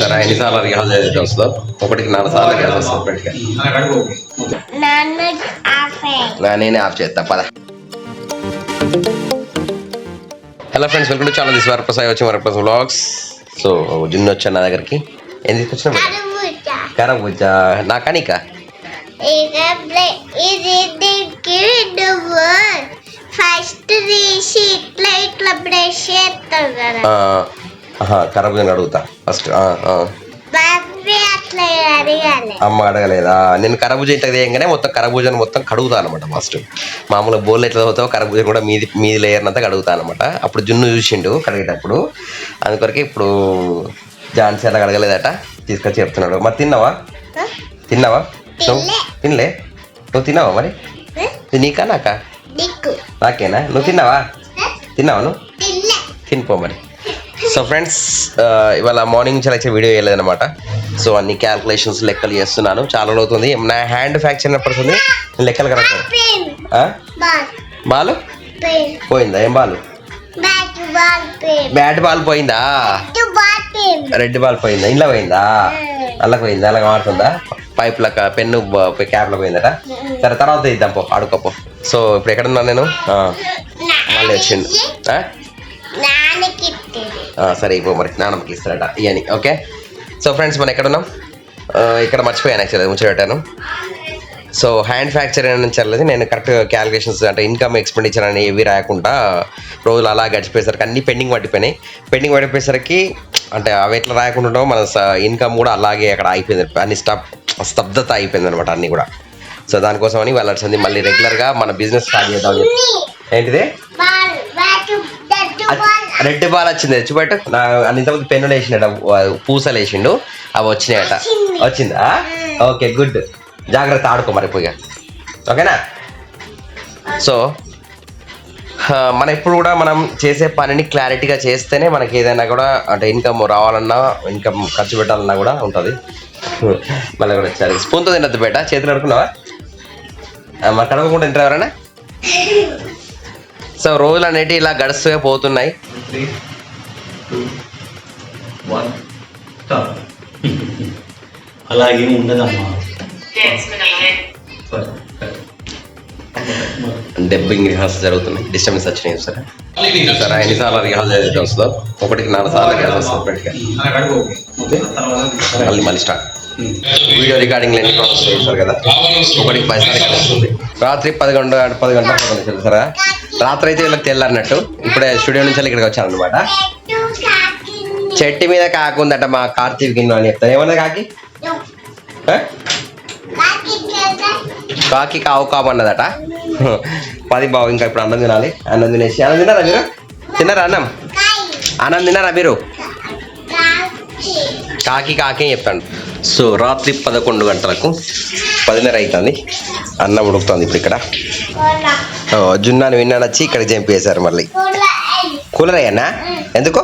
చూసారా ఎన్నిసార్లు గ్యాస్ అయితే వస్తుందో, 1కి 4 సార్లు గ్యాస్ వస్తుంది బయటగా. నేనే ఆఫ్ చేస్తా పద. Hello friends, welcome to channel. This Varaprasad వచ్చి వరప్రసాద్ వ్లాగ్స్. సో జున్ను వచ్చాను నా దగ్గరికి. ఏం తీసుకొచ్చిన? కరబూజా. నా కనిక కరబూజాని అడుగుతా ఫస్ట్. అమ్మ అడగలేదా? నేను కరబూజా ఇంత తీయగానే మొత్తం కరబూజాని మొత్తం కడుగుతా అనమాట. ఫస్ట్ మామూలుగా బోల్ ఎట్లా అవుతావు కరబూజా కూడా మీది లేయర్ అంతా కడుగుతా అనమాట. అప్పుడు జున్ను చూసిండు కడిగేటప్పుడు, అందుకొరకు ఇప్పుడు జాన్సీ అలా కడగలేదట, తీసుకొచ్చి చెప్తున్నాడు. మరి తిన్నావా? నువ్వు తినలే? నువ్వు తిన్నావా? మరి నీకా నాకా? నాకేనా? నువ్వు తిన్నావా? నువ్వు తినిపో మరి. సో ఫ్రెండ్స్, ఇవాళ మార్నింగ్ నుంచి వచ్చే వీడియో వేయలేదన్నమాట. సో అన్ని క్యాల్కులేషన్స్ లెక్కలు చేస్తున్నాను. చాలా అవుతుంది. నా హ్యాండ్ ఫ్రాక్చర్ అయినప్పుడు లెక్కలు కరెక్ట్. బాల్ పోయిందా? ఏం బాల్? బ్యాట్ బాల్ పోయిందా? రెడ్ బాల్ పోయిందా? ఇంట్లో పోయిందా? అలా పోయిందా? అలా మారుతుందా? పైప్ లెక్క పెన్ను క్యాప్ లో పోయిందట. సరే తర్వాత ఇద్దాం, పో ఆడుకోపో. సో ఇప్పుడు ఎక్కడున్నా నేను? మళ్ళీ వచ్చిండు. సరే ఇవ్వ మరి, నాన్నమ్మకి ఇస్తారట ఇవని. ఓకే. సో ఫ్రెండ్స్, మనం ఎక్కడున్నాం? ఇక్కడ మర్చిపోయాను యాక్చువల్లీ, ముచ్చటను. సో హ్యాండ్ ఫ్రాక్చర్ అనేది నేను కరెక్ట్ క్యాలిక్యులేషన్స్ అంటే ఇన్కమ్ ఎక్స్పెండిచర్ అని ఏవి రాకుండా రోజులు అలా గడిచిపోయేసరికి అన్ని పెండింగ్ పడిపోయేసరికి అంటే అవి ఎట్లా రాయకుండా మన ఇన్కమ్ కూడా అలాగే అక్కడ అయిపోయింది. అన్ని స్తబ్దత అయిపోయింది అనమాట అన్నీ కూడా. సో దానికోసం అని వెళ్ళాల్సింది. మళ్ళీ రెగ్యులర్గా మన బిజినెస్ స్టార్ట్ చేద్దాం. ఏంటిది? రెడ్ బాల్ వచ్చింది. తెచ్చిపెట్టు. నా ఇంతకుముందు పెన్నులు వేసిండట, పూసలు వేసిండు, అవి వచ్చినాయట. వచ్చిందా? Okay, good. జాగ్రత్త, ఆడుకో మరి పోయిగా. ఓకేనా? సో మనం ఎప్పుడు కూడా మనం చేసే పనిని క్లారిటీగా చేస్తేనే మనకి ఏదైనా కూడా అంటే ఇన్కమ్ రావాలన్నా, ఇన్కమ్ ఖర్చు పెట్టాలన్నా కూడా ఉంటుంది. మళ్ళీ కూడా వచ్చారు. స్పూన్తో తినద్దు బేట, చేతులు అడుకున్నావా? మరి కడగకుండా తింటారు ఎవరైనా? సో రోజులు అనేవి ఇలా గడుస్తూ పోతున్నాయి. అలాగే ఉండదమ్మా. డబ్బింగ్ రిహార్సల్ జరుగుతున్నాయి. డిస్టర్బెన్స్ వచ్చినాయి సరే ఎన్నిసార్లు రిహార్సల్ అయితే వస్తుందో, 1కి 4 సార్లు గ్యాస్ వస్తుంది బయటగా. మళ్ళీ స్టార్ట్. వీడియో రికార్డింగ్ ఎన్ని ప్రాసెస్ చేస్తారు కదా, 1కి 10 సార్లు గ్యాస్ వస్తుంది. రాత్రి 10 గంటలు సరే. రాత్రి అయితే వీళ్ళకి తెల్లారినట్టు. ఇప్పుడే స్టూడియో నుంచి ఇక్కడికి వచ్చాను అనమాట. చెట్టు మీద కాకుందట మా కార్తీక్ గిన్నె అని చెప్తాను. ఏమన్నా కాకి కావు కామన్నదట. 10 బావు. ఇంకా ఇప్పుడు అన్నం తినాలి. అన్నం తినేసి అన్నం తిన్నారా మీరు? తిన్నారా? అన్నం తిన్నారా మీరు? కాకి చెప్తాను. సో రాత్రి 11 గంటలకు 10:30 అవుతుంది. అన్నం ఉడుకుతుంది ఇప్పుడు ఇక్కడ. జున్నాను విన్నాను వచ్చి ఇక్కడ చంపేశారు. మళ్ళీ కూలర్ అయ్యన్నా? ఎందుకు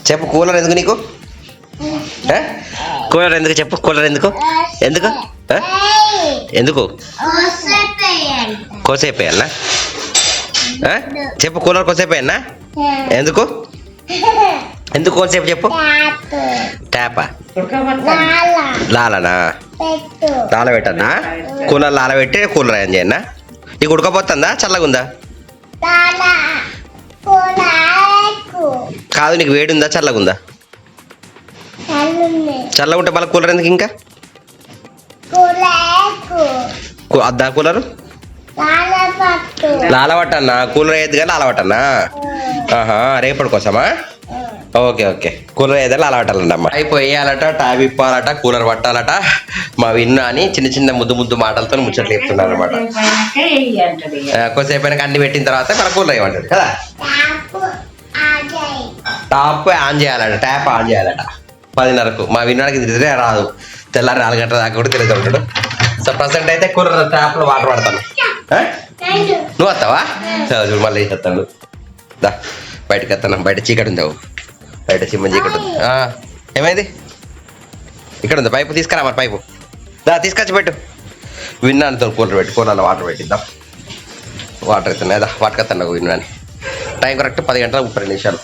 చెప్పు? కూలర్ ఎందుకు నీకు? కూలర్ ఎందుకు చెప్పు? కూలర్ ఎందుకు? కోసేపు వేయాలన్నా? చెప్పు. కూలర్ కోసేపు వేయన్నా? ఎందుకు కోసేపు చెప్పు? ట్యాపా? లాలనా? లాల పెట్టన్నా? కూలర్ లాల పెట్టి కూలర్ ఏం చేయన్నా? నీకు ఉడకపోతుందా? చల్లగుందా? కాదు, నీకు వేడి ఉందా? చల్లగుందా? చల్లగా ఉంటే మళ్ళీ కూలర్ ఎందుకు? ఇంకా అద్దా కూలరు? లాలవట్టన్నా? కూలర్ అయ్యేది కానీ లాలవట్టన్నా? రేపటి కోసమా? ఓకే. కూలర్ అయ్యేదా లాలవట్టాలంట అమ్మ. అయిపోయాలట, ట్యాబ్ ఇప్పాలట, కూలర్ పట్టాలట. మా విన్నా అని చిన్న ముద్దు మాటలతో ముచ్చట్లు చెప్తున్నారు అనమాట. కొద్దిసేపు అన్ని పెట్టిన తర్వాత మన కూలర్ అయ్యమంటాడు కదా. టాప్ ఆన్ చేయాలట, ట్యాప్ ఆన్ చేయాలట 10:30కు. మా విన్నాడికి తిరిగితే రాదు. తెల్లారి 4 గంటల దాకా కూడా తిరుగుతూ ఉంటాడు. సో ప్రజెంట్ అయితే కూలర్ ట్యాప్లో వాటర్ పడతాను. నువ్వు వస్తావా? చూడు మళ్ళీ వస్తాను. దా బయటకు వస్తాను. బయట చీకటి ఉంది, బయట చీకటి ఉంది. ఏమైంది? ఇక్కడ ఉంది పైపు. తీసుకురా మరి పైపు. దా తీసుకొచ్చి పెట్టు. విన్నాను కూలర్ పెట్టి, కూలర్లో వాటర్ పెట్టిద్దాం. వాటర్ అవుతున్నాయి. దా వాటర్ వస్తాను విన్నాను. టైం కరెక్ట్ 10 గంటల 32 నిమిషాలు.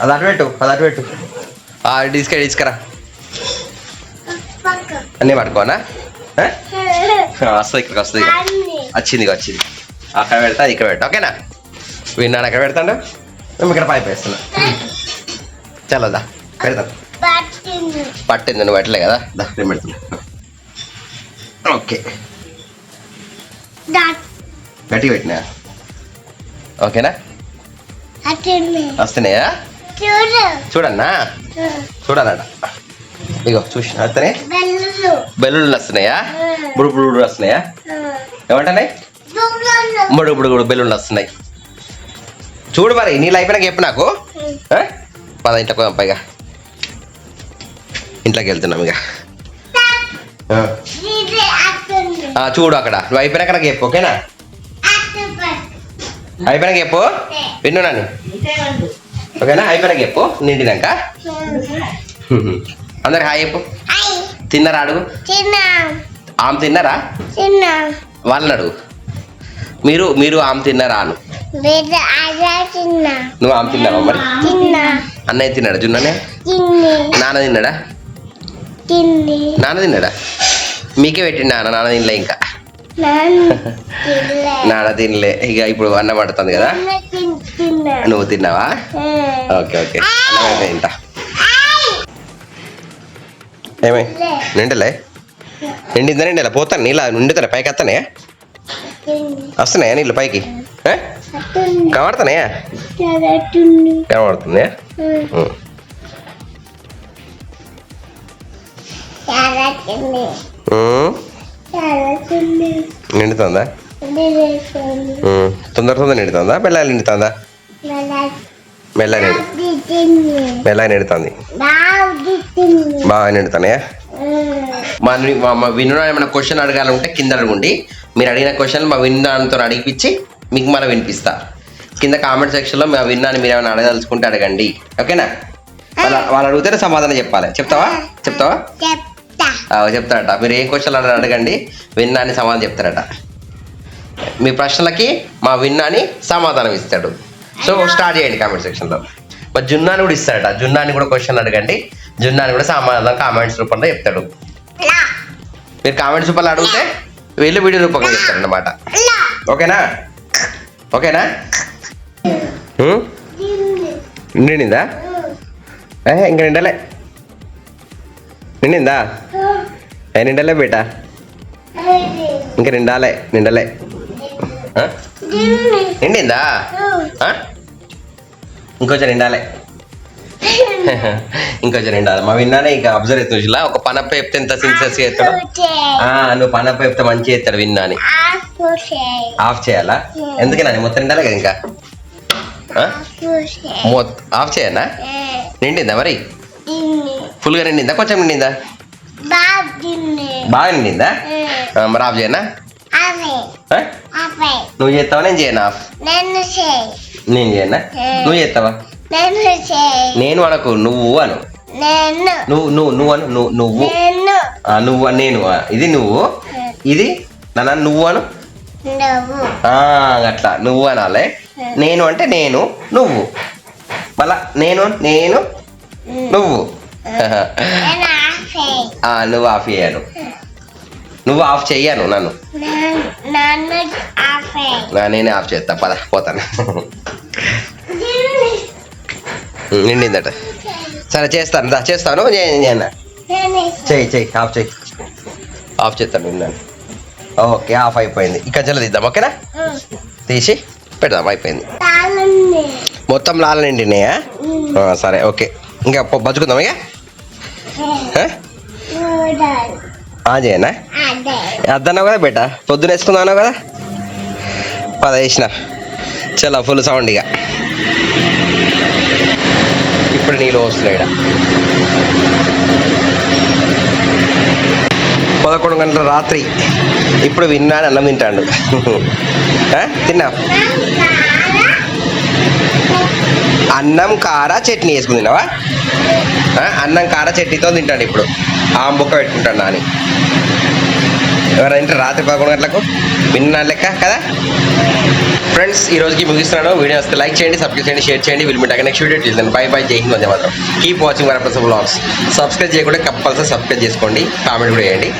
అది అటు పెట్టు, అది అటు పెట్టు. తీసుకురా అన్నీ పట్టుకోనా? వస్తుంది, ఇక్కడికి వస్తుంది. వచ్చింది వచ్చింది. అక్కడ పెడతా, ఇక్కడ పెడతా. ఓకేనా? విన్నాను అక్కడ పెడతాను, మేము ఇక్కడ పైపు వేస్తున్నా. చల్లదా పెడతాను. పట్టింది, నువ్వు పెట్టలే కదా, నేను పెడుతున్నా. ఓకే, గట్టిగా పెట్టినా. ఓకేనా? వస్తున్నాయా? చూడన్నా, చూడాలట. ఇగో చూసి వస్తున్నాయి. బెల్లుళ్ళు వస్తున్నాయా? బుడు వస్తున్నాయా? ఏమంటున్నాయి? బుడు బెల్లుళ్ళు వస్తున్నాయి. చూడు మరి, నీళ్ళు అయిపోయినాక చెప్పు నాకు. పద ఇంట్లోకి పోదాం. పైగా ఇంట్లోకి వెళ్తున్నాం ఇక. చూడు అక్కడ, నువ్వు అయిపోయినాక నాకు చెప్పు. ఓకేనా? అయిపోయినాక చెప్పు. విన్ను నన్ను. ఓకేనా? అయిపోయినాక చెప్పు, నిండినాక. అందరు హాయ్ చెప్పు. తిన్నారా అడుగు. ఆమె తిన్నారా? వాళ్ళని అడుగు. మీరు ఆమె తిన్నారా అను. నువ్వు ఆమె తిన్నావా మరి? అన్నయ్య తిన్నాడా? జున్ననే. నాన్న తిన్నాడా? నాన్న తిన్నాడా? మీకే పెట్టిండి నాన్న తినలే ఇంకా. నాన్న తినలే. ఇక ఇప్పుడు అన్నం పడుతుంది కదా, నువ్వు తిన్నావా? ఓకే ఓకే, అన్నం తింటా. ఏమై నిండలే? నిండిలా పోతాను. నీళ్ళ నిండుతానే పైకి వస్తానే? వస్తున్నాయా నీళ్ళు పైకి? కనబడుతున్నాయా? కనబడుతుంది. నిండుతుందా? తొందర నిండుతుందా? మెల్లగా నిండుతుందా? మెల్లగా నిండుతుంది. బాగా నిండుతున్నాయా? మా విన్నా ఏమైనా క్వశ్చన్ అడగాలంటే కింద అడగండి. మీరు అడిగిన క్వశ్చన్ మా విన్నాతో అడిగిపించి మీకు మనం వినిపిస్తా. కింద కామెంట్ సెక్షన్లో మా విన్నాని మీరు ఏమైనా అడగదలుచుకుంటే అడగండి. ఓకేనా? వాళ్ళు అడిగితే సమాధానం చెప్పాలి. చెప్తావా? చెప్తారట. మీరు ఏం క్వశ్చన్ అడగండి, విన్నాని సమాధానం చెప్తారట. మీ ప్రశ్నలకి మా విన్నాని సమాధానం ఇస్తాడు. సో స్టార్ట్ చేయండి కామెంట్ సెక్షన్లో. మా జున్నాని కూడా ఇస్తాడట. జున్నాని కూడా క్వశ్చన్ అడగండి, జున్నాని కూడా సమాధానం కామెంట్స్ రూపంలో చెప్తాడు. మీరు కామెంట్స్ రూపంలో అడిగితే వీళ్ళు వీడియో రూపంలో చెప్తారన్నమాట. ఓకేనా? ఓకేనా? నిండిందా? ఇంకా నిండలే. నిండిందా? నిండలే బేటా, ఇంకా నిండలే. నిండిందా? ఇంకొంచెం నిండాలి. మా విన్నానే ఇక అబ్జర్వ్ అవుతుంది. చూసిలా ఒక పనప్ప చెప్తే ఎంత సిన్సియర్స్గా చేస్తాడు. నువ్వు పనప్ప చెప్తే మంచిగా చేస్తాడు విన్నాని. ఆఫ్ చేయాలా? ఎందుకనా మొత్తం నిండాలి కదా. ఇంకా ఆఫ్ చేయనా? నిండిందా మరి? ఫుల్గా నిండిందా? కొంచెం నిండిందా? బాగా నిండిందా? మరి ఆఫ్ చేయనా? నువ్వు చేస్తావా నేను చేయనా? ఆఫ్ నేను చేయనా? నువ్వు చేస్తావా? నేను అనకు, నువ్వు అను. నువ్వు అను. నువ్వు నేను, ఇది నువ్వు, ఇది నన్ను నువ్వు అను. అట్లా నువ్వు అనాలే. నేను అంటే నేను, నువ్వు, మళ్ళా నేను నువ్వు. నువ్వు ఆఫ్ చేయను, నువ్వు ఆఫ్ చెయ్యను నన్ను. నేనే ఆఫ్ చేస్తా. పద పోతాను. నిండిందట. సరే చేస్తాను. చెయ్యి ఆఫ్ చేస్తాను నిన్నాను. ఓకే, ఆఫ్ అయిపోయింది. ఇక జల తీద్దాం. ఓకేనా? తీసి పెడదాం. అయిపోయింది. మొత్తం లాల నిండినాయా? సరే ఓకే, ఇంకా బతుకుందాం. ఇక చేయనా? అద్దన్నావు కదా బేట, పొద్దున వేసుకుందాన్నావు కదా. పద వేసిన. చలో ఫుల్ సౌండ్. ఇక ఇప్పుడు నీళ్ళు వస్తున్నాయి. 11 గంటల రాత్రి. ఇప్పుడు విన్నాను అన్నం తింటాడు. తిన్నా? అన్నం కార చట్నీ వేసుకుని తిన్నావా? అన్నం కార చట్నీతో తింటాడు ఇప్పుడు. ఆ బుక్క పెట్టుకుంటాడు నాని. ఎవరంటే రాత్రి 11 గంటలకు విన్న లెక్క కదా. ఫ్రెండ్స్ ఈ రోజుకి ముగిస్తున్నాను. వీడియో వస్తే లైక్ చేయండి, సబ్స్క్రైబ్ చేయండి, షేర్ చేయండి. Will meet again next video. Till then bye bye, Jai Hind, Vande Mataram. Keep watching Varaprasad vlogs. Subscribe చేయకుండా కంపల్సరీ సబ్స్క్రైబ్ చేసుకోండి, కామెంట్ కూడా చేయండి.